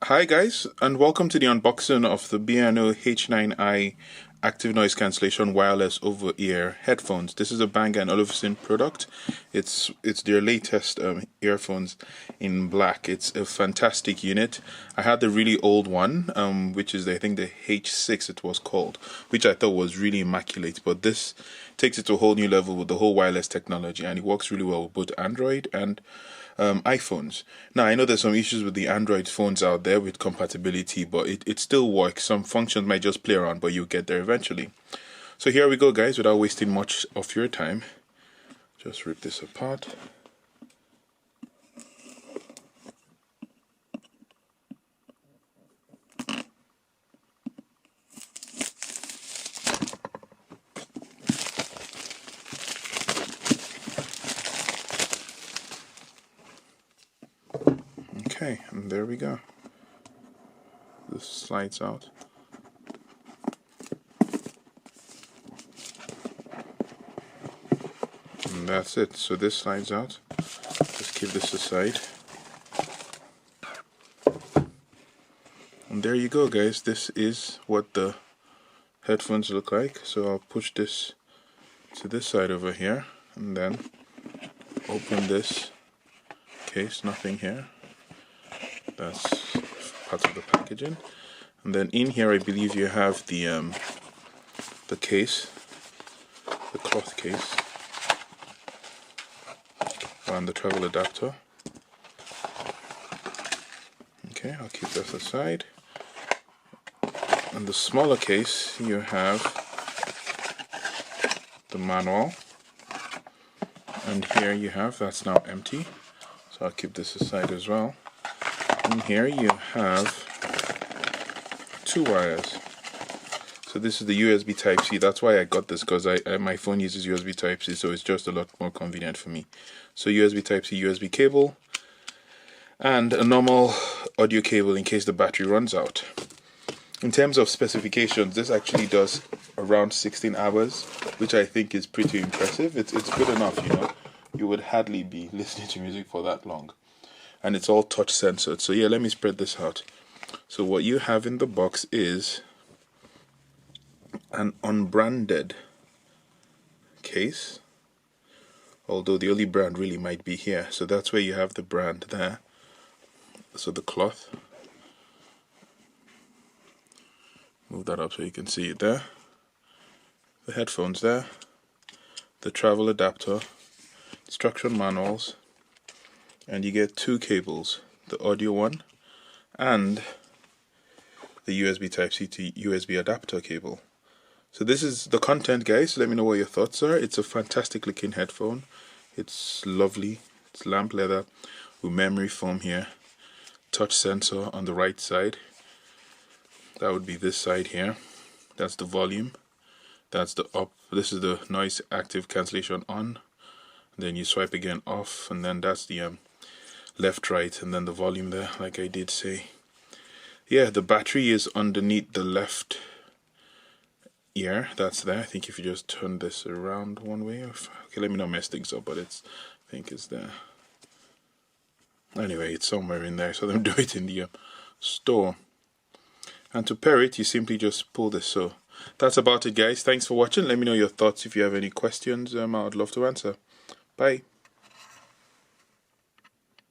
Hi guys, and welcome to the unboxing of the Beoplay H9i active noise cancellation wireless over-ear headphones. This is a Bang Olufsen product. It's their latest earphones in black. It's a fantastic unit. I had the really old one, which is I think the H6 it was called, which I thought was really immaculate. But this takes it to a whole new level with the whole wireless technology, and it works really well with both Android and iPhones. Now I know there's some issues with the Android phones out there with compatibility, but it still works. Some functions might just play around, but you'll get there eventually. So here we go guys, without wasting much of your time. Just rip this apart. Okay, and there we go. This slides out. And that's it. So this slides out. Just keep this aside. And there you go guys. This is what the headphones look like. So I'll push this to this side over here and then open this case. Nothing here. That's part of the packaging. And then in here I believe you have the case, the cloth case, and the travel adapter. Okay, I'll keep this aside. And the smaller case you have the manual, and here you have, that's now empty, so I'll keep this aside as well. In here you have two wires. So this is the USB Type-C. That's why I got this, because my phone uses USB Type-C, so it's just a lot more convenient for me. So USB Type-C, USB cable, and a normal audio cable in case the battery runs out. In terms of specifications, this actually does around 16 hours, which I think is pretty impressive. It's good enough, you know. You would hardly be listening to music for that long. And it's all touch censored. So yeah, let me spread this out. So what you have in the box is an unbranded case, although the only brand really might be here. So that's where you have the brand there. So the cloth, move that up so you can see it there, the headphones there, the travel adapter, instruction manuals, and you get two cables, the audio one and the USB Type-C to USB adapter cable. So this is the content guys. Let me know what your thoughts are. It's a fantastic looking headphone. It's lovely. It's lamp leather with memory foam here, touch sensor on the right side. That would be this side here. That's the volume, that's the up. This is the noise active cancellation on, then you swipe again off, and then that's the left, right, and then the volume there, like I did say. Yeah, the battery is underneath the left ear. That's there. I think if you just turn this around one way, okay, let me not mess things up, but I think it's there. Anyway, it's somewhere in there, so don't do it in the store. And to pair it, you simply just pull this. So that's about it guys. Thanks for watching. Let me know your thoughts. If you have any questions, I'd love to answer. Bye.